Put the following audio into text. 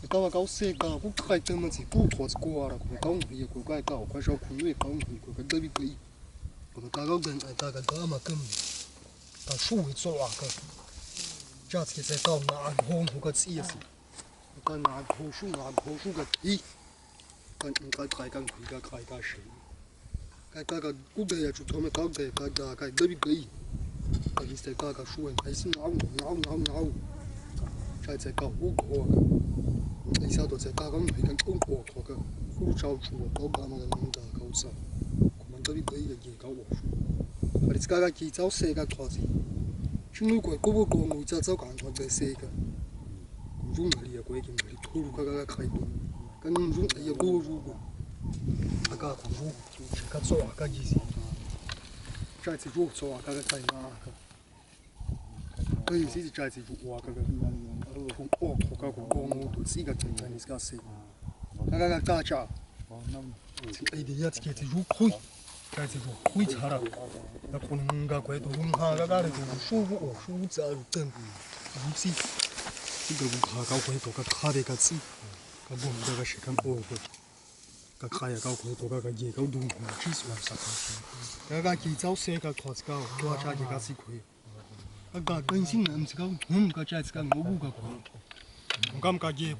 Ikawa kauseka kuqhayiqa manzi kuqhwasikora kawungiye kweka kwasha khunwe kawungiye kwadabi kwi kaka benza kaka kama kambi kashuwe tsoaka jatske se kaw na hon ko tsiesi kan na khoshu ga ti kan kai kan kai ka shi kaka kube ya chutome kaka kaka dabi kwi kan se kaka shuwe kai sin au jatse ka uqhoka isato se kaka ngikan uqhoka ka fu chau chu ko ba ma nda ka usa kuma dabi kwi ga ka wo shu ari kaka ki tsau se ka khosi chunu ko ko ko ngo tsa tsau kan thwa se ka rung ali ko ekin ali thuru kaka khai to kan rung ya go ru ko aka ko ru ka tso aka ji si chai tsi ru tso aka ka kai na ka kai si chai tsi ru wa ka ka ko ko ka ko ngo to si ka chen ni ska se kaka ka cha ai de ya tsi ru khoi chai tsi ru khoi chara na ko nga ko to rung ha ka re shu bu shu za ten ru si 이거 가고 해도 가대 같이 가고 내가 시간 보고 가야 가고 해도 가가 예 가고 동 지수 왔어 내가 기자우 세가 거스가 도와자기 같이 거의 아까 근신 남스가 가자스가 뭐고 가고 감가게